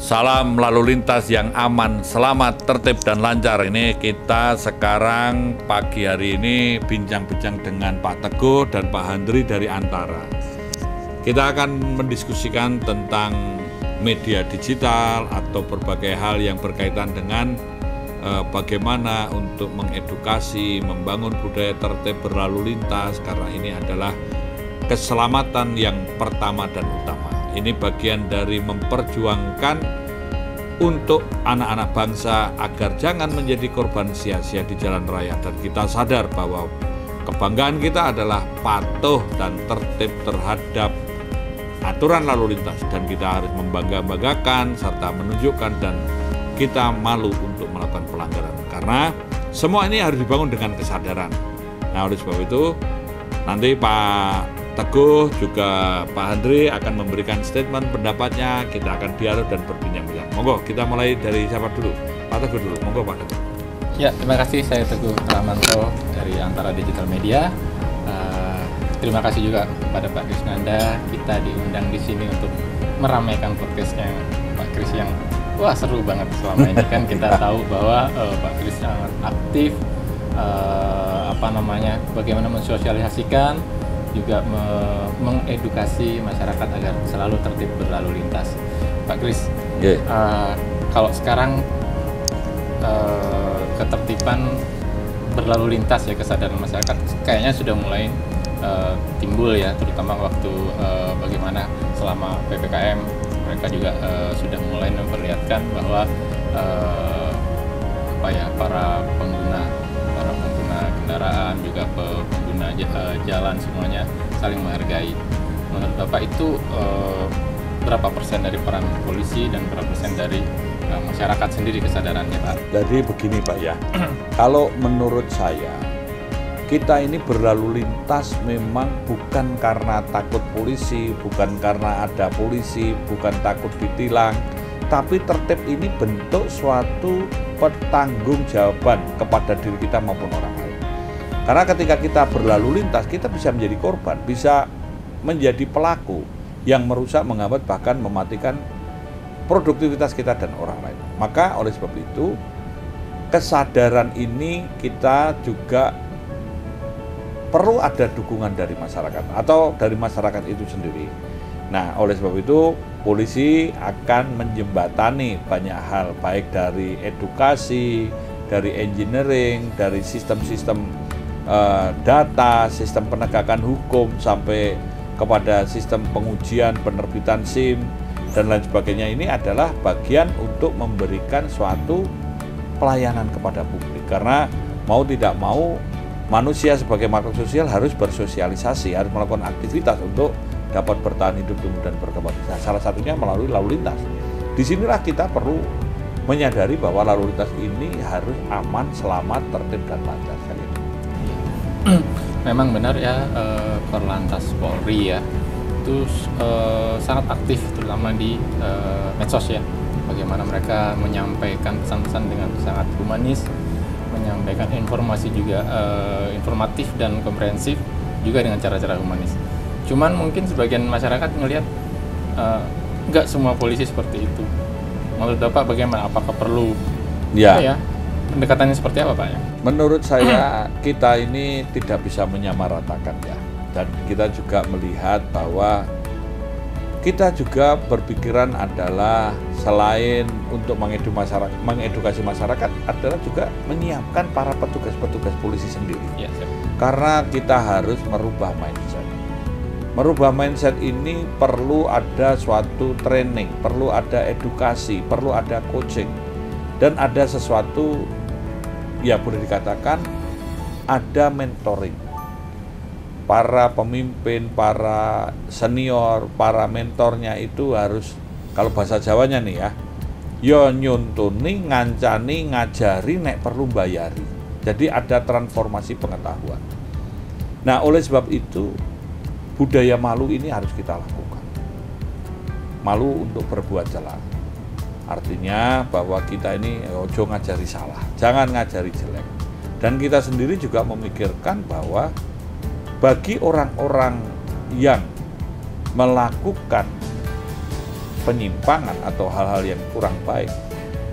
Salam lalu lintas yang aman, selamat, tertib, dan lancar. Ini kita sekarang pagi hari ini bincang-bincang dengan Pak Teguh dan Pak Handri dari Antara. Kita akan mendiskusikan tentang media digital atau berbagai hal yang berkaitan dengan bagaimana untuk mengedukasi, membangun budaya tertib berlalu lintas, karena ini adalah keselamatan yang pertama dan utama. Ini bagian dari memperjuangkan untuk anak-anak bangsa agar jangan menjadi korban sia-sia di jalan raya. Dan kita sadar bahwa kebanggaan kita adalah patuh dan tertib terhadap aturan lalu lintas. Dan kita harus membangga-banggakan serta menunjukkan dan kita malu untuk melakukan pelanggaran. Karena semua ini harus dibangun dengan kesadaran. Nah, oleh sebab itu nanti Pak Teguh juga Pak Handri akan memberikan statement pendapatnya, kita akan dialog dan berbincang-bincang. Monggo, kita mulai dari siapa dulu? Pak Teguh dulu, monggo Pak Teguh. Ya, terima kasih, saya Teguh Ramanto dari Antara Digital Media. Terima kasih juga kepada Pak Krisnanda, kita diundang di sini untuk meramaikan podcastnya Pak Kris yang wah seru banget selama ini. Kan kita tahu bahwa Pak Kris sangat aktif, bagaimana mensosialisasikan, juga mengedukasi masyarakat agar selalu tertib berlalu lintas. Pak Kris, kalau sekarang ketertiban berlalu lintas ya, kesadaran masyarakat kayaknya sudah mulai timbul ya, terutama waktu bagaimana selama PPKM mereka juga sudah mulai memperlihatkan bahwa para pengguna kendaraan juga pengguna jalan semuanya saling menghargai. Menurut Bapak itu berapa persen dari peran polisi dan berapa persen dari masyarakat sendiri kesadarannya, Pak? Jadi begini Pak ya, kalau menurut saya kita ini berlalu lintas memang bukan karena takut polisi, bukan karena ada polisi, bukan takut ditilang, tapi tertib ini bentuk suatu pertanggungjawaban kepada diri kita maupun orang lain. Karena ketika kita berlalu lintas, kita bisa menjadi korban, bisa menjadi pelaku yang merusak, menghambat, bahkan mematikan produktivitas kita dan orang lain. Maka oleh sebab itu, kesadaran ini kita juga perlu ada dukungan dari masyarakat atau dari masyarakat itu sendiri. Nah, oleh sebab itu, polisi akan menjembatani banyak hal, baik dari edukasi, dari engineering, dari sistem-sistem data, sistem penegakan hukum, sampai kepada sistem pengujian, penerbitan SIM, dan lain sebagainya. Ini adalah bagian untuk memberikan suatu pelayanan kepada publik. Karena mau tidak mau, manusia sebagai makhluk sosial harus bersosialisasi, harus melakukan aktivitas untuk dapat bertahan hidup, tumbuh, dan berkembang. Nah, salah satunya melalui lalu lintas. Disinilah kita perlu menyadari bahwa lalu lintas ini harus aman, selamat, tertib, dan lancar. Memang benar ya, Korlantas Polri ya itu sangat aktif, terutama di medsos ya. Bagaimana mereka menyampaikan pesan-pesan dengan sangat humanis, menyampaikan informasi juga informatif dan komprehensif juga dengan cara-cara humanis. Cuman mungkin sebagian masyarakat ngelihat nggak semua polisi seperti itu. Menurut Bapak bagaimana? Apakah perlu pendekatannya seperti apa, Pak? Menurut saya kita ini tidak bisa menyamaratakan ya. Dan kita juga melihat bahwa kita juga berpikiran adalah selain untuk mengedukasi masyarakat adalah juga menyiapkan para petugas-petugas polisi sendiri. Ya, karena kita harus merubah mindset. Merubah mindset ini perlu ada suatu training, perlu ada edukasi, perlu ada coaching, dan ada sesuatu ya boleh dikatakan ada mentoring. Para pemimpin, para senior, para mentornya itu harus, kalau bahasa Jawanya nih ya, yo nyuntuni, ngancani, ngajari, nek perlu bayari. Jadi ada transformasi pengetahuan. Nah, oleh sebab itu budaya malu ini harus kita lakukan. Malu untuk berbuat salah. Artinya bahwa kita ini ojo ngajari salah, jangan ngajari jelek. Dan kita sendiri juga memikirkan bahwa bagi orang-orang yang melakukan penyimpangan atau hal-hal yang kurang baik,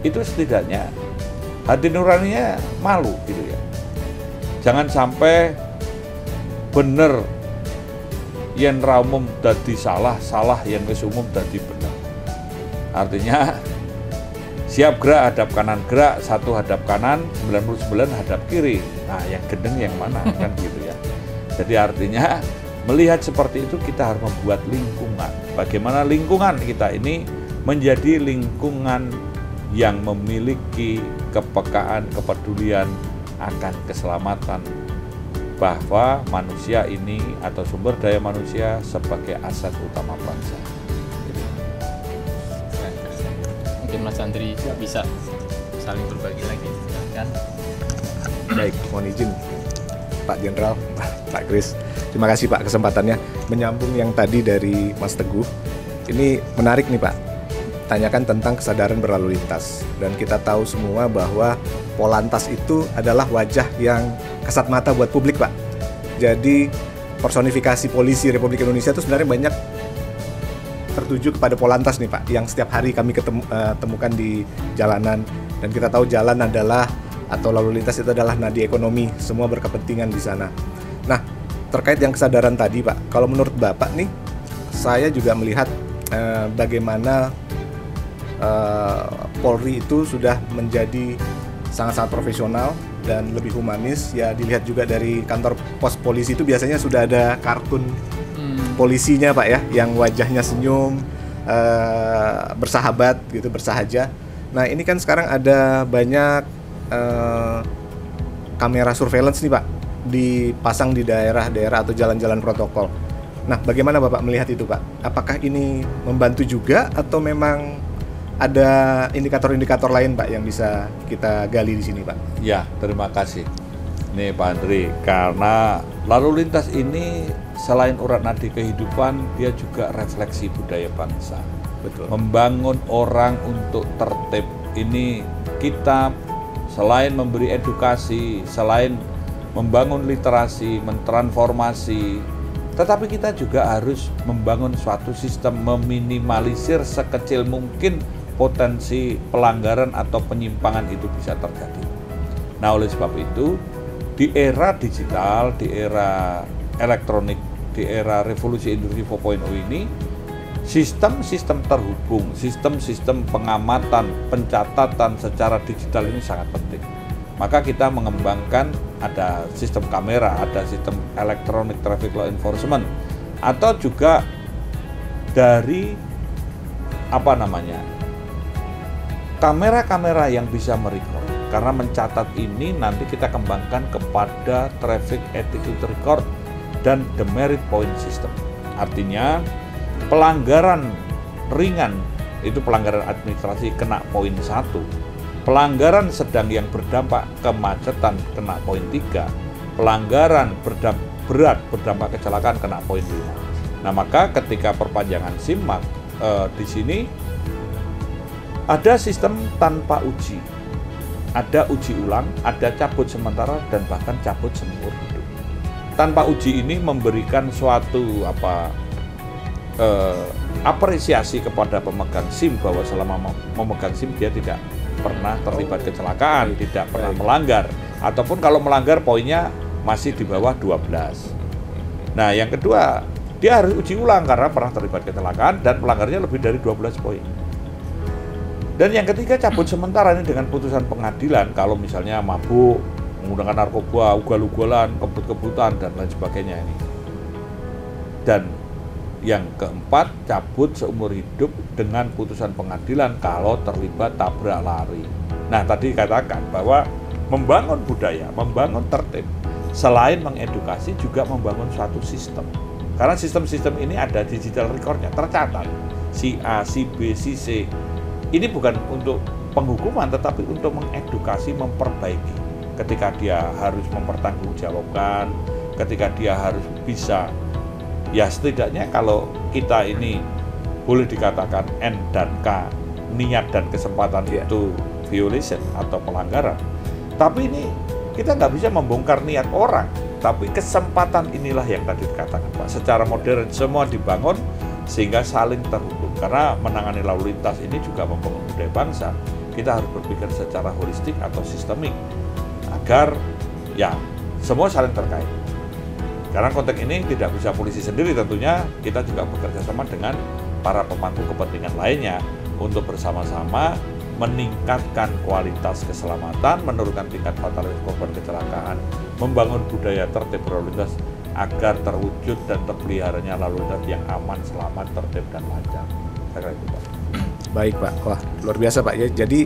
itu setidaknya hati nuraninya malu gitu ya. Jangan sampai bener yen ra umum dadi salah, salah yen wis umum dadi bener. Artinya siap gerak hadap kanan, gerak satu hadap kanan, 99 hadap kiri. Nah, yang gendeng yang mana kan gitu ya. Jadi artinya melihat seperti itu kita harus membuat lingkungan. Bagaimana lingkungan kita ini menjadi lingkungan yang memiliki kepekaan, kepedulian akan keselamatan, bahwa manusia ini atau sumber daya manusia sebagai aset utama bangsa. Mungkin Mas Andri bisa saling berbagi lagi, kan? Baik, mohon izin Pak Jenderal, Pak Kris. Terima kasih Pak kesempatannya. Menyambung yang tadi dari Mas Teguh, ini menarik nih Pak. Tanyakan tentang kesadaran berlalu lintas. Dan kita tahu semua bahwa Polantas itu adalah wajah yang kasat mata buat publik Pak. Jadi personifikasi polisi Republik Indonesia itu sebenarnya banyak tertuju kepada Polantas nih Pak, yang setiap hari kami temukan di jalanan. Dan kita tahu jalan adalah, atau lalu lintas itu adalah nadi ekonomi, semua berkepentingan di sana. Nah, terkait yang kesadaran tadi Pak, kalau menurut Bapak nih, saya juga melihat bagaimana Polri itu sudah menjadi sangat-sangat profesional dan lebih humanis. Ya dilihat juga dari kantor pos polisi itu biasanya sudah ada kartun polisinya Pak ya, yang wajahnya senyum, bersahabat gitu, bersahaja. Nah ini kan sekarang ada banyak kamera surveillance nih Pak, dipasang di daerah-daerah atau jalan-jalan protokol. Nah bagaimana Bapak melihat itu Pak? Apakah ini membantu juga atau memang ada indikator-indikator lain Pak yang bisa kita gali di sini Pak? Ya, terima kasih. Nih Pak Andri, karena lalu lintas ini selain urat nadi kehidupan, dia juga refleksi budaya bangsa. Betul. Membangun orang untuk tertib ini, kita selain memberi edukasi, selain membangun literasi, mentransformasi, tetapi kita juga harus membangun suatu sistem meminimalisir sekecil mungkin potensi pelanggaran atau penyimpangan itu bisa terjadi. Nah, oleh sebab itu, di era digital, di era elektronik, di era revolusi industri 4.0 ini, sistem-sistem terhubung, sistem-sistem pengamatan, pencatatan secara digital ini sangat penting. Maka kita mengembangkan ada sistem kamera, ada sistem electronic traffic law enforcement, atau juga dari kamera-kamera yang bisa merecord. Karena mencatat ini nanti kita kembangkan kepada traffic attitude record dan demerit point system. Artinya pelanggaran ringan itu pelanggaran administrasi kena poin 1, pelanggaran sedang yang berdampak kemacetan kena poin 3, pelanggaran berat berdampak kecelakaan kena poin 5. Nah maka ketika perpanjangan SIM-MAK di sini ada sistem tanpa uji, ada uji ulang, ada cabut sementara, dan bahkan cabut seumur hidup. Tanpa uji ini memberikan suatu apresiasi kepada pemegang SIM bahwa selama memegang SIM dia tidak pernah terlibat kecelakaan, tidak pernah melanggar, ataupun kalau melanggar poinnya masih di bawah 12. Nah yang kedua, dia harus uji ulang karena pernah terlibat kecelakaan dan pelanggarnya lebih dari 12 poin. Dan yang ketiga, cabut sementara ini dengan putusan pengadilan kalau misalnya mabuk, menggunakan narkoba, ugal-ugalan, kebut-kebutan, dan lain sebagainya ini. Dan yang keempat, cabut seumur hidup dengan putusan pengadilan kalau terlibat tabrak lari. Nah, tadi katakan bahwa membangun budaya, membangun tertib, selain mengedukasi juga membangun suatu sistem. Karena sistem-sistem ini ada digital recordnya, tercatat. Si A, si B, si C. Ini bukan untuk penghukuman, tetapi untuk mengedukasi, memperbaiki. Ketika dia harus mempertanggungjawabkan, ketika dia harus bisa, ya setidaknya kalau kita ini boleh dikatakan N dan K, niat dan kesempatan itu violation atau pelanggaran. Tapi ini kita nggak bisa membongkar niat orang, tapi kesempatan inilah yang tadi dikatakan Pak. Secara modern semua dibangun sehingga saling terhubung. Karena menangani lalu lintas ini juga membangun budaya bangsa. Kita harus berpikir secara holistik atau sistemik agar ya semua saling terkait. Karena konteks ini tidak bisa polisi sendiri tentunya, kita juga bekerja sama dengan para pemangku kepentingan lainnya untuk bersama-sama meningkatkan kualitas keselamatan, menurunkan tingkat fatalitas korban kecelakaan, membangun budaya tertib berlalu lintas agar terwujud dan terpeliharanya lalu lintas yang aman, selamat, tertib, dan lancar. Saya kira itu, Pak. Baik Pak, wah luar biasa Pak ya. Jadi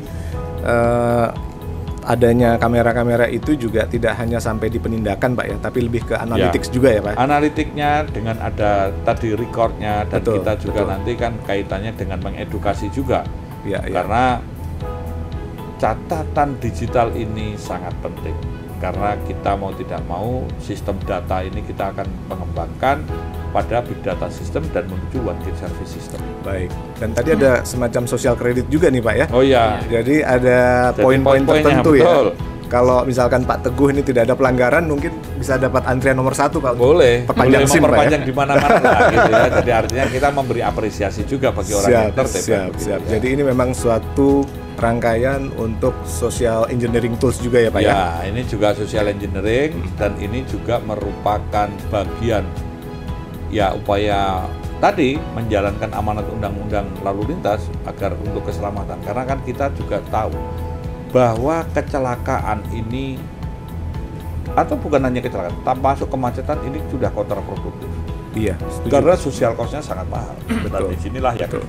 adanya kamera-kamera itu juga tidak hanya sampai di penindakan Pak ya, tapi lebih ke analytics juga ya Pak. Analitiknya dengan ada tadi recordnya dan Betul, kita juga betul. nanti kan kaitannya dengan mengedukasi juga. Ya, ya. Karena catatan digital ini sangat penting. Karena kita mau tidak mau sistem data ini kita akan mengembangkan pada big data system dan menuju one gate service system. Baik. Dan tadi ada semacam social credit juga nih Pak ya. Oh iya. Jadi ada Jadi poin-poin poin-poinnya, tertentu betul. ya. Kalau misalkan Pak Teguh ini tidak ada pelanggaran, mungkin bisa dapat antrian nomor 1 Pak. Boleh Perpanjang SIM, Pak, ya? memperpanjang di mana-mana lah gitu ya. Jadi artinya kita memberi apresiasi juga bagi orang yang tertib. Siap. Ya. Jadi ini memang suatu rangkaian untuk social engineering tools juga ya Pak ya. Ya, ini juga social engineering dan ini juga merupakan bagian ya upaya tadi menjalankan amanat undang-undang lalu lintas agar untuk keselamatan. Karena kan kita juga tahu bahwa kecelakaan ini atau bukan hanya kecelakaan, termasuk kemacetan ini sudah kontraproduktif. Iya, setuju. Karena sosial cost-nya sangat mahal. Dan Betul. disinilah yang Betul.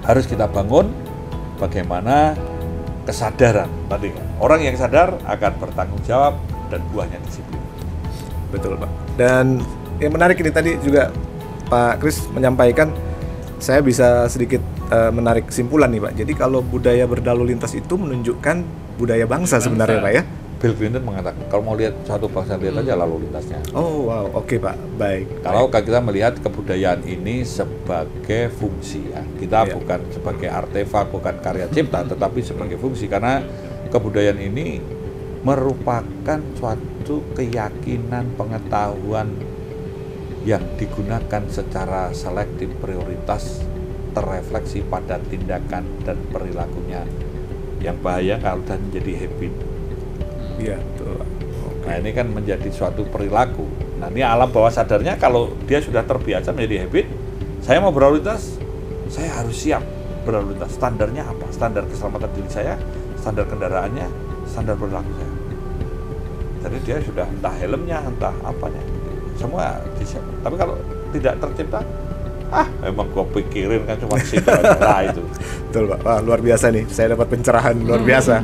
harus kita bangun bagaimana kesadaran tadi kan. Orang yang sadar akan bertanggung jawab dan buahnya disiplin. Betul Pak. Dan yang menarik ini tadi juga Pak Kris menyampaikan, saya bisa sedikit menarik kesimpulan nih Pak. Jadi kalau budaya berlalu lintas itu menunjukkan budaya bangsa sebenarnya Pak ya. Bill Clinton mengatakan kalau mau lihat suatu bangsa lihat aja lalu lintasnya. Oh wow, oke Pak, baik. Kalau kita melihat kebudayaan ini sebagai fungsi ya, kita Iya. bukan sebagai artefak, bukan karya cipta, tetapi sebagai fungsi karena kebudayaan ini merupakan suatu keyakinan pengetahuan yang digunakan secara selektif prioritas terrefleksi pada tindakan dan perilakunya yang bahaya kalau dan menjadi habit. Iya, betul Pak. Nah ini kan menjadi suatu perilaku. Nah ini alam bawah sadarnya kalau dia sudah terbiasa menjadi habit, saya mau berlalu lintas, saya harus siap berlalu lintas. Standarnya apa? Standar keselamatan diri saya, standar kendaraannya, standar perilaku saya. Jadi dia sudah entah helmnya, entah apanya, semua disiapkan. Tapi kalau tidak tercipta, emang gue pikirin kan cuma situ aja lah itu. Betul Pak. Wah, luar biasa nih. Saya dapat pencerahan luar biasa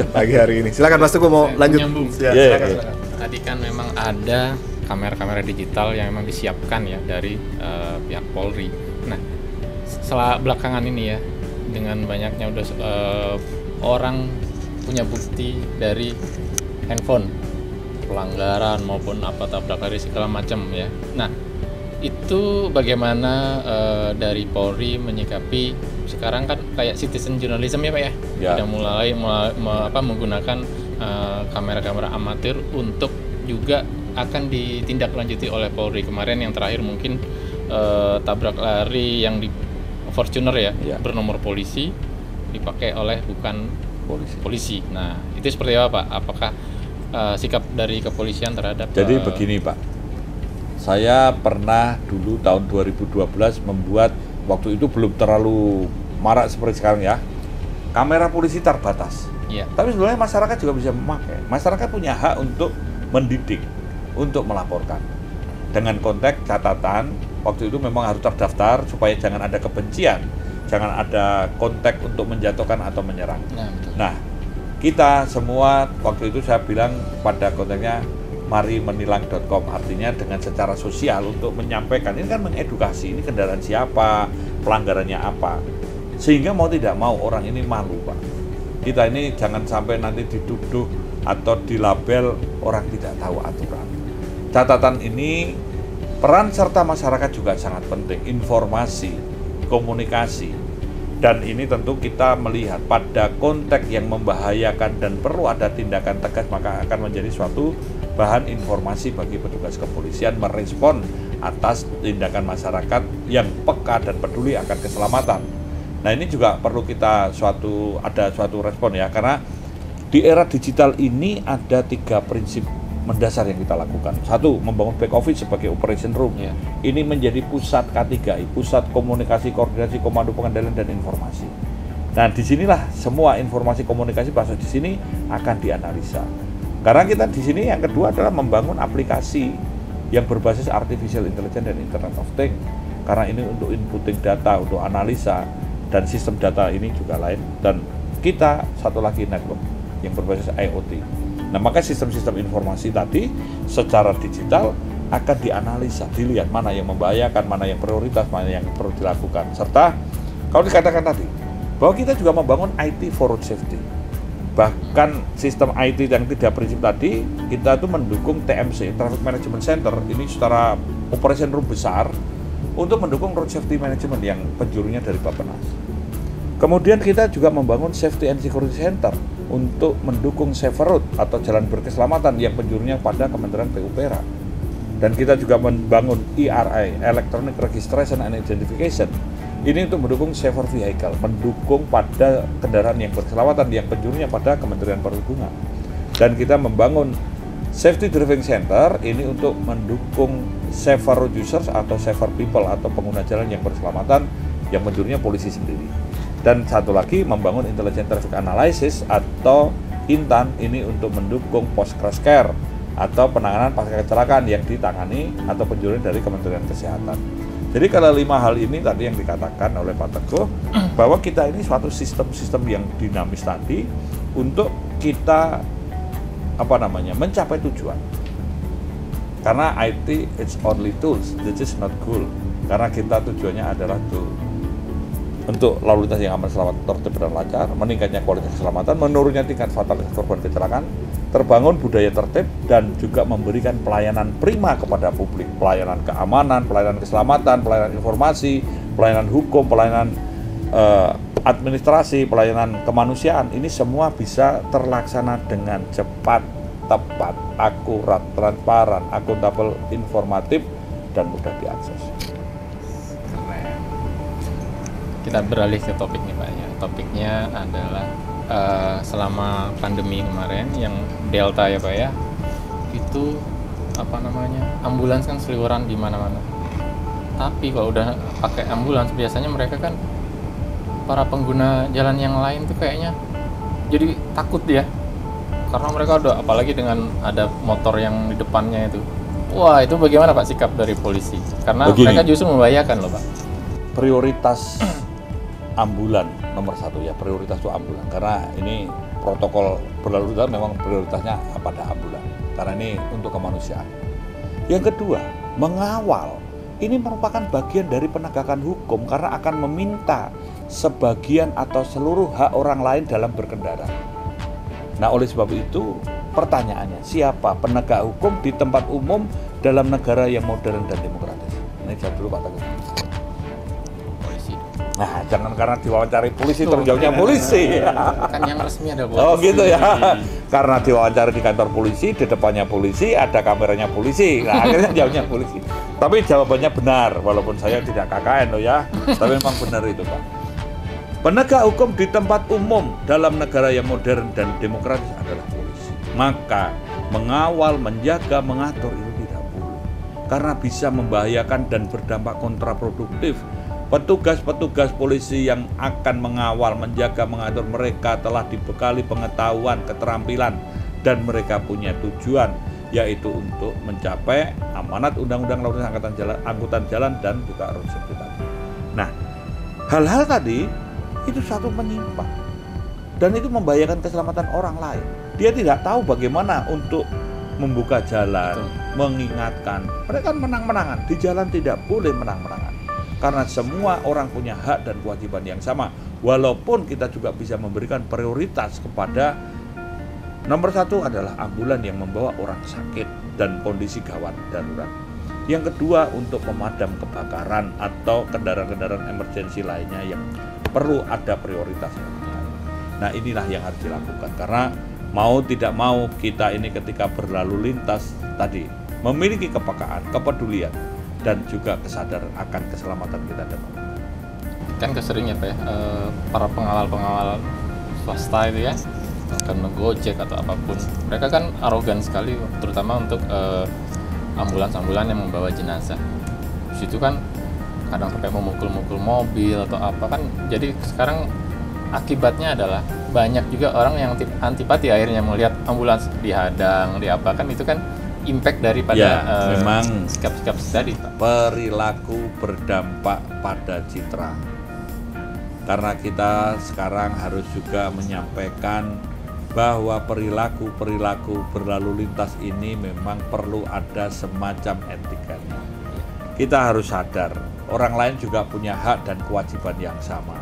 pagi hari ini. Silakan Mas Teguh mau lanjut. Menyambung. Ya, Iya, silakan, iya. silakan. Tadi kan memang ada kamera-kamera digital yang memang disiapkan ya dari pihak Polri. Nah, setelah belakangan ini ya, dengan banyaknya udah orang punya bukti dari handphone, pelanggaran maupun apa tabrak lari segala macam ya. Nah, itu bagaimana dari Polri menyikapi sekarang kan kayak citizen journalism ya Pak ya, Ya. sudah mulai menggunakan kamera-kamera amatir untuk juga akan ditindaklanjuti oleh Polri. Kemarin yang terakhir mungkin tabrak lari yang di Fortuner ya, Ya. bernomor polisi dipakai oleh bukan polisi. Nah itu seperti apa Pak? Apakah sikap dari kepolisian terhadap Jadi begini Pak, saya pernah dulu tahun 2012 membuat, waktu itu belum terlalu marak seperti sekarang ya, kamera polisi terbatas. Iya. Tapi sebenarnya masyarakat juga bisa memakai. Masyarakat punya hak untuk mendidik, untuk melaporkan. Dengan konteks catatan, waktu itu memang harus terdaftar supaya jangan ada kebencian, jangan ada konteks untuk menjatuhkan atau menyerang. Nah, betul. Nah, kita semua waktu itu saya bilang pada konteksnya mari menilang.com, artinya dengan secara sosial untuk menyampaikan, ini kan mengedukasi, ini kendaraan siapa, pelanggarannya apa, sehingga mau tidak mau orang ini malu Pak. Kita ini jangan sampai nanti dituduh atau dilabel orang tidak tahu aturan. Catatan ini, peran serta masyarakat juga sangat penting, informasi, komunikasi, dan ini tentu kita melihat pada konteks yang membahayakan dan perlu ada tindakan tegas, maka akan menjadi suatu bahan informasi bagi petugas kepolisian merespon atas tindakan masyarakat yang peka dan peduli akan keselamatan. Nah, ini juga perlu kita ada suatu respon ya, karena di era digital ini ada 3 prinsip mendasar yang kita lakukan. 1, membangun back office sebagai operation room. Ini menjadi pusat K3I, pusat komunikasi, koordinasi, komando pengendalian dan informasi. Nah, disinilah semua informasi komunikasi bahasa di sini akan dianalisa. Karena kita di sini yang kedua adalah membangun aplikasi yang berbasis artificial intelligence dan Internet of Things. Karena ini untuk inputting data, untuk analisa, dan sistem data ini juga lain. Dan kita satu lagi network yang berbasis IoT. Nah, maka sistem-sistem informasi tadi secara digital akan dianalisa, dilihat mana yang membahayakan, mana yang prioritas, mana yang perlu dilakukan. Serta kalau dikatakan tadi bahwa kita juga membangun IT for road safety. Bahkan sistem IT yang 3 prinsip tadi, kita tuh mendukung TMC, Traffic Management Center, ini secara operation room besar untuk mendukung road safety management yang penjurunya dari Bappenas. Kemudian kita juga membangun Safety and Security Center untuk mendukung safer road atau jalan berkeselamatan yang penjurunya pada Kementerian PUPR. Dan kita juga membangun ERI, Electronic Registration and Identification. Ini untuk mendukung safer vehicle, mendukung pada kendaraan yang berkeselamatan yang penjurunya pada Kementerian Perhubungan. Dan kita membangun Safety Driving Center ini untuk mendukung safer road users atau safer people atau pengguna jalan yang berkeselamatan yang penjurunya polisi sendiri. Dan satu lagi membangun Intelligent Traffic Analysis atau INTAN ini untuk mendukung post crash care atau penanganan pasca kecelakaan yang ditangani atau penjurunya dari Kementerian Kesehatan. Jadi kalau 5 hal ini tadi yang dikatakan oleh Pak Teguh bahwa kita ini suatu sistem-sistem yang dinamis tadi untuk kita mencapai tujuan. Karena IT it's only tools, this is not goal. Karena kita tujuannya adalah untuk lalu lintas yang aman, selamat, tertib dan lancar, meningkatnya kualitas keselamatan, menurunnya tingkat fatalitas korban kecelakaan, terbangun budaya tertib, dan juga memberikan pelayanan prima kepada publik, pelayanan keamanan, pelayanan keselamatan, pelayanan informasi, pelayanan hukum, pelayanan administrasi, pelayanan kemanusiaan. Ini semua bisa terlaksana dengan cepat, tepat, akurat, transparan, akuntabel, informatif, dan mudah diakses. Kita beralih ke topik nih Pak ya. Topiknya adalah selama pandemi kemarin yang Delta ya Pak ya, itu ambulans kan seliweran di mana-mana. Tapi kalau udah pakai ambulans biasanya mereka kan para pengguna jalan yang lain tuh kayaknya jadi takut ya, karena mereka udah apalagi dengan ada motor yang di depannya itu. Wah, itu bagaimana Pak sikap dari polisi? Karena mereka justru membahayakan loh Pak. Prioritas ambulan nomor 1 ya, prioritas itu ambulan, karena ini protokol berlalu lintas memang prioritasnya pada ambulan karena ini untuk kemanusiaan. Yang kedua, mengawal. Ini merupakan bagian dari penegakan hukum karena akan meminta sebagian atau seluruh hak orang lain dalam berkendara. Nah, oleh sebab itu pertanyaannya, siapa penegak hukum di tempat umum dalam negara yang modern dan demokratis? Ini jawab dulu Pak Teguh. Nah, jangan karena diwawancari polisi terjauhnya polisi. Kan yang resmi ada polisi. Oh gitu ya. Karena diwawancari di kantor polisi, di depannya polisi, ada kameranya polisi. Nah, akhirnya jawabnya polisi. Tapi jawabannya benar, walaupun saya tidak KKN loh ya. Tapi memang benar itu Pak. Penegak hukum di tempat umum dalam negara yang modern dan demokratis adalah polisi. Maka mengawal, menjaga, mengatur itu tidak boleh. Karena bisa membahayakan dan berdampak kontraproduktif. Petugas-petugas polisi yang akan mengawal, menjaga, mengatur mereka telah dibekali pengetahuan, keterampilan, dan mereka punya tujuan, yaitu untuk mencapai amanat Undang-Undang Lalu Lintas Angkutan Jalan dan juga road safety tadi. Nah, hal-hal tadi itu satu menyimpang dan itu membahayakan keselamatan orang lain. Dia tidak tahu bagaimana untuk membuka jalan, mengingatkan. Mereka menang-menangan, di jalan tidak boleh menang-menangan. Karena semua orang punya hak dan kewajiban yang sama. Walaupun kita juga bisa memberikan prioritas kepada nomor 1 adalah ambulan yang membawa orang sakit dan kondisi gawat darurat. Yang kedua untuk pemadam kebakaran atau kendaraan-kendaraan emergensi lainnya yang perlu ada prioritas. Nah, inilah yang harus dilakukan. Karena mau tidak mau kita ini ketika berlalu lintas tadi memiliki kepekaan, kepedulian. dan juga kesadaran akan keselamatan kita dan orang. Kan keseringnya Pak ya, para pengawal swasta itu ya, akan Gojek atau apapun, mereka kan arogan sekali, terutama untuk ambulans-ambulans yang membawa jenazah. Di situ kan kadang sampai memukul-mukul mobil atau apa kan, jadi sekarang akibatnya adalah banyak juga orang yang antipati akhirnya melihat ambulans dihadang, diapakan, itu kan impact daripada memang sikap-sikap tadi Pak. Perilaku berdampak pada citra. Karena kita sekarang harus juga menyampaikan bahwa perilaku berlalu lintas ini memang perlu ada semacam etikanya. Kita harus sadar, orang lain juga punya hak dan kewajiban yang sama.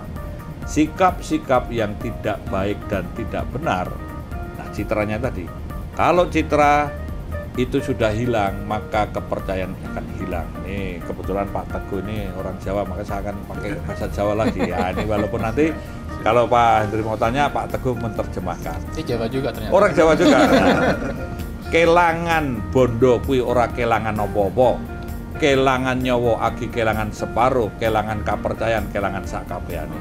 Sikap-sikap yang tidak baik dan tidak benar, nah citranya tadi. Kalau citra itu sudah hilang, maka kepercayaan akan hilang. Nih, kebetulan Pak Teguh ini orang Jawa, maka saya akan pakai bahasa Jawa lagi. Ya, ini walaupun nanti kalau Pak Hendri mau tanya, Pak Teguh menerjemahkan. Ini Jawa juga ternyata. Orang Jawa juga. Kelangan bondo kui ora kelangan opo-opo. Kelangan nyawa agi kelangan separuh, kelangan kepercayaan, kelangan sakabehane.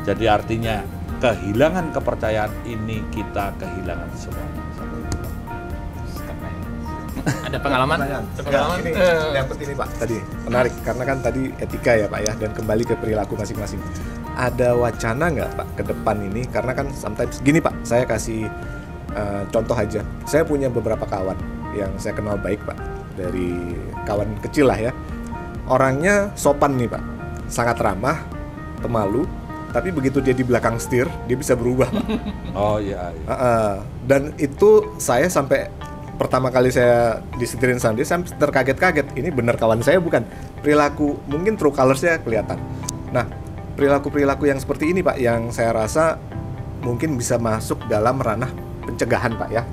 Jadi artinya kehilangan kepercayaan ini kita kehilangan semuanya. Ada pengalaman? Ini yang penting nih Pak, tadi menarik karena kan tadi etika ya Pak ya, dan kembali ke perilaku masing-masing. Ada wacana nggak Pak ke depan ini? Karena kan sometimes gini Pak, saya kasih contoh aja. Saya punya beberapa kawan yang saya kenal baik Pak, dari kawan kecil lah ya. Orangnya sopan nih Pak, sangat ramah, pemalu, tapi begitu dia di belakang setir, dia bisa berubah Pak. Oh iya. Dan itu saya sampai pertama kali saya disetirin sama dia, saya terkaget-kaget. Ini benar kawan saya bukan? Perilaku, mungkin true colors-nya kelihatan. Nah, perilaku-perilaku yang seperti ini Pak, yang saya rasa mungkin bisa masuk dalam ranah pencegahan Pak ya.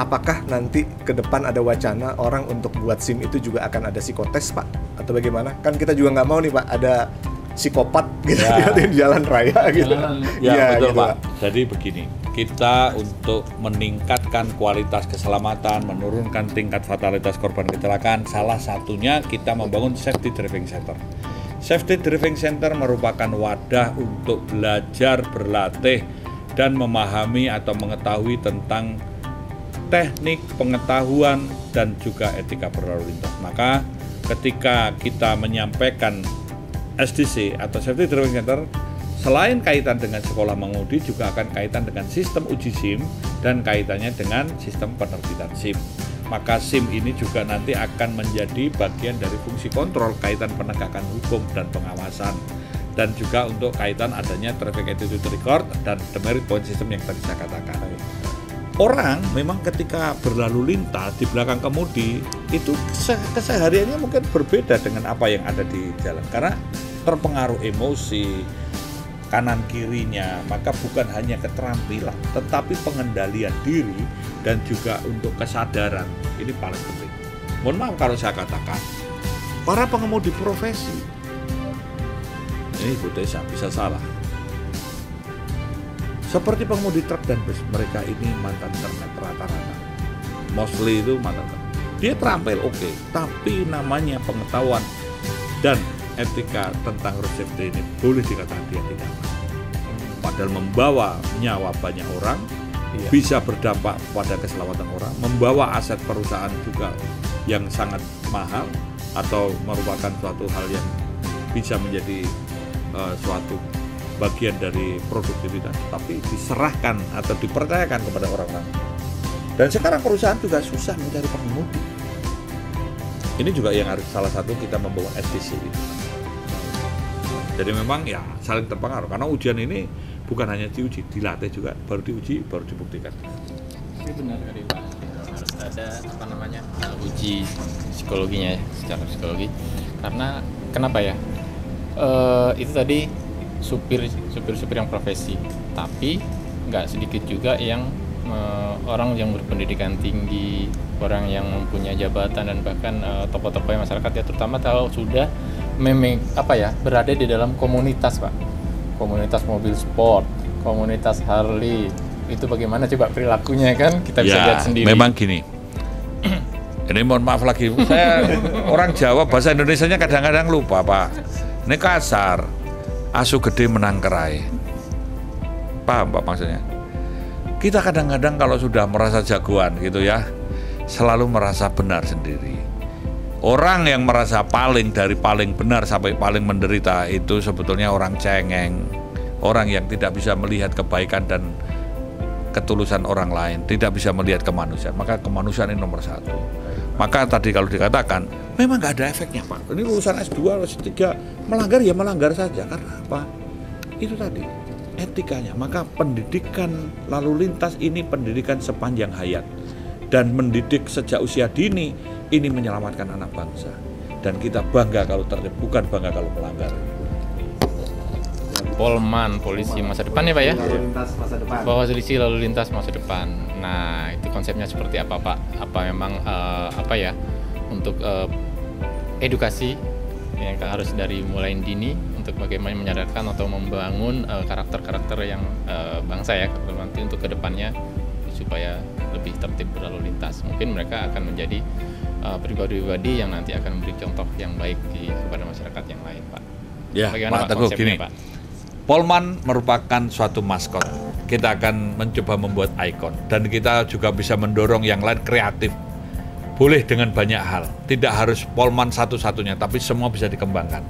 Apakah nanti ke depan ada wacana orang untuk buat SIM itu juga akan ada psikotes Pak? Atau bagaimana? Kan kita juga nggak mau nih Pak, ada psikopat gitu di jalan raya gitu. Ya betul gitu, Pak. Jadi begini, kita untuk meningkatkan kualitas keselamatan, menurunkan tingkat fatalitas korban kecelakaan, salah satunya kita membangun Safety Driving Center. Safety Driving Center merupakan wadah untuk belajar, berlatih, dan memahami atau mengetahui tentang teknik, pengetahuan, dan juga etika berlalu lintas. Maka ketika kita menyampaikan SDC atau Safety Driving Center, selain kaitan dengan sekolah mengemudi, juga akan kaitan dengan sistem uji SIM dan kaitannya dengan sistem penerbitan SIM. Maka SIM ini juga nanti akan menjadi bagian dari fungsi kontrol kaitan penegakan hukum dan pengawasan, dan juga untuk kaitan adanya traffic attitude record dan demerit point system yang tadi saya katakan. Orang memang ketika berlalu lintas di belakang kemudi itu kesehariannya mungkin berbeda dengan apa yang ada di jalan, karena terpengaruh emosi kanan kirinya. Maka bukan hanya keterampilan tetapi pengendalian diri dan juga untuk kesadaran ini paling penting. Mohon maaf kalau saya katakan para pengemudi profesi ini Bu Tessa bisa salah. Seperti pengemudi truk dan bus, mereka ini mantan ternak rata-rata. Mostly itu mantan ternak. Dia terampil oke, tapi namanya pengetahuan dan etika tentang road safety ini boleh dikatakan dia tidak. Padahal membawa nyawa banyak orang, bisa berdampak pada keselamatan orang, membawa aset perusahaan juga yang sangat mahal atau merupakan suatu hal yang bisa menjadi suatu bagian dari produktivitas, tapi diserahkan atau dipercayakan kepada orang-orang. Dan sekarang perusahaan juga susah mencari pengemudi. Ini juga yang harus salah satu kita membawa SDC itu. Jadi memang ya saling terpengaruh, karena ujian ini bukan hanya diuji, dilatih juga, baru diuji, baru dibuktikan. Ini benar kali Pak, harus ada uji psikologinya ya, secara psikologi. Karena kenapa ya? Itu tadi supir yang profesi, tapi nggak sedikit juga yang orang yang berpendidikan tinggi, orang yang mempunyai jabatan, dan bahkan tokoh-tokoh masyarakat ya, terutama kalau sudah berada di dalam komunitas Pak, komunitas mobil sport, komunitas Harley, itu bagaimana coba perilakunya kan kita bisa lihat sendiri. Memang gini, Ini mohon maaf lagi, saya orang Jawa bahasa Indonesianya kadang-kadang lupa Pak. Ini kasar, asu gede menang kerai. Paham Pak maksudnya? Kita kadang-kadang kalau sudah merasa jagoan gitu ya, selalu merasa benar sendiri. Orang yang merasa paling dari paling benar sampai paling menderita itu sebetulnya orang cengeng. Orang yang tidak bisa melihat kebaikan dan ketulusan orang lain, tidak bisa melihat kemanusiaan. Maka kemanusiaan ini nomor satu. Maka tadi kalau dikatakan, memang nggak ada efeknya Pak. Ini lulusan S2, S3, melanggar ya melanggar saja. Karena apa? Itu tadi, etikanya. Maka pendidikan lalu lintas ini pendidikan sepanjang hayat. Dan mendidik sejak usia dini, ini menyelamatkan anak bangsa. Dan kita bangga kalau tertib, bukan bangga kalau melanggar. Polman, polisi masa depan ya Pak ya? Lalu lintas masa depan. Polisi lalu lintas masa depan. Nah, itu konsepnya seperti apa Pak? Apa memang untuk edukasi yang harus dari mulai dini untuk bagaimana menyadarkan atau membangun karakter-karakter yang bangsa ya nanti untuk kedepannya supaya lebih tertib berlalu lintas. Mungkin mereka akan menjadi pribadi-pribadi yang nanti akan memberi contoh yang baik kepada masyarakat yang lain Pak. Ya Bagaimana Pak Teguh gini. Pak? Polman merupakan suatu maskot. Kita akan mencoba membuat ikon dan kita juga bisa mendorong yang lain kreatif. Boleh dengan banyak hal. Tidak harus Polman satu-satunya, tapi semua bisa dikembangkan.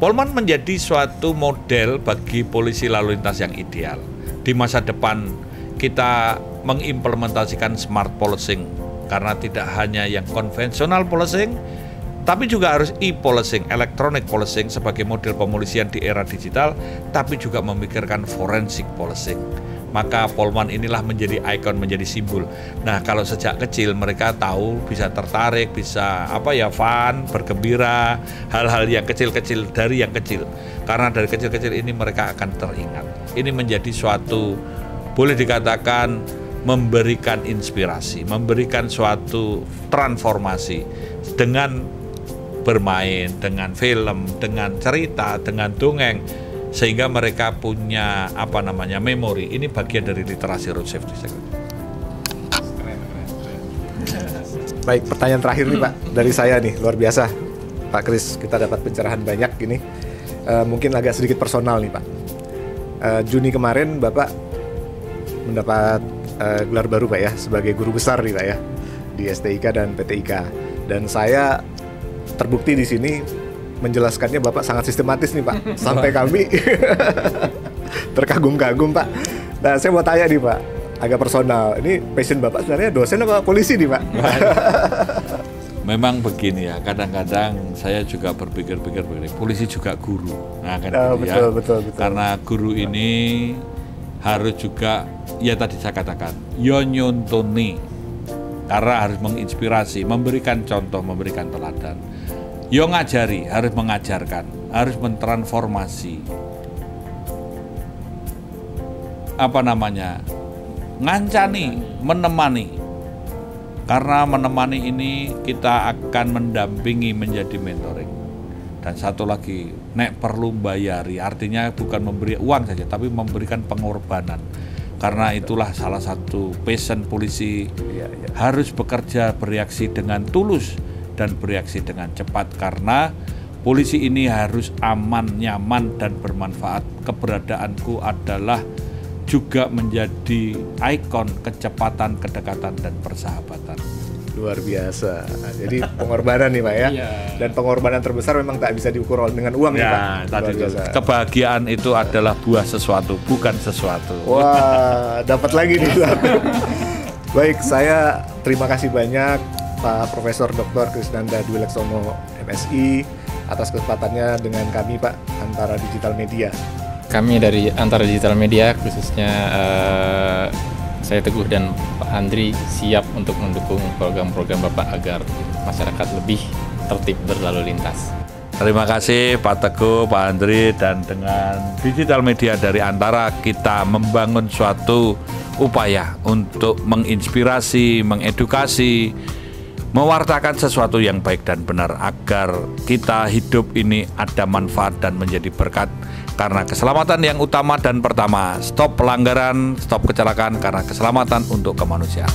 Polman menjadi suatu model bagi polisi lalu lintas yang ideal. Di masa depan kita mengimplementasikan smart policing karena tidak hanya yang konvensional policing, tapi juga harus e-policing, electronic policing sebagai model pemolisian di era digital, tapi juga memikirkan forensic policing. Maka Polman inilah menjadi ikon, menjadi simbol. Nah, kalau sejak kecil mereka tahu, bisa tertarik, bisa fun, bergembira, hal-hal yang kecil-kecil dari yang kecil. Karena dari kecil-kecil ini mereka akan teringat. Ini menjadi suatu, boleh dikatakan, memberikan inspirasi, memberikan suatu transformasi dengan bermain, dengan film, dengan cerita, dengan dongeng, sehingga mereka punya memori. Ini bagian dari literasi road safety. Baik, pertanyaan terakhir nih Pak dari saya nih, luar biasa Pak Kris, kita dapat pencerahan banyak gini. Mungkin agak sedikit personal nih Pak. Juni kemarin Bapak mendapat gelar baru Pak ya, sebagai guru besar nih Pak ya, di STIK dan PTIK. Dan saya terbukti di sini menjelaskannya Bapak sangat sistematis nih Pak, sampai kami terkagum-kagum Pak. Nah, saya mau tanya nih Pak, agak personal. Ini passion Bapak sebenarnya dosen apa polisi nih Pak? Memang begini ya, kadang-kadang saya juga berpikir-pikir begini, polisi juga guru. Nah, kan betul. Karena guru ini harus juga, ya tadi saya katakan, nyontoni, karena harus menginspirasi, memberikan contoh, memberikan teladan. Yo ngajari, harus mengajarkan, harus mentransformasi. Ngancani, menemani. Karena menemani ini kita akan mendampingi menjadi mentoring. Dan satu lagi, nek perlu bayari, artinya bukan memberi uang saja, tapi memberikan pengorbanan. Karena itulah salah satu passion polisi, harus bekerja, bereaksi dengan tulus dan bereaksi dengan cepat, karena polisi ini harus aman, nyaman, dan bermanfaat. Keberadaanku adalah juga menjadi ikon kecepatan, kedekatan, dan persahabatan. Luar biasa. Jadi pengorbanan nih Pak ya. Dan pengorbanan terbesar memang tak bisa diukur dengan uang nih Pak. Tadi kebahagiaan itu adalah buah sesuatu, bukan sesuatu. Wah, dapat lagi nih Baik, saya terima kasih banyak Pak Profesor Dr. Krisnanda Dwi Laksono MSI atas kesempatannya dengan kami Pak, Antara Digital Media. Kami dari Antara Digital Media, khususnya saya Teguh dan Pak Andri siap untuk mendukung program-program Bapak agar masyarakat lebih tertib berlalu lintas. Terima kasih Pak Teguh, Pak Andri, dan dengan Digital Media dari Antara kita membangun suatu upaya untuk menginspirasi, mengedukasi, mewartakan sesuatu yang baik dan benar agar kita hidup ini ada manfaat dan menjadi berkat. Karena keselamatan yang utama dan pertama, stop pelanggaran, stop kecelakaan karena keselamatan untuk kemanusiaan.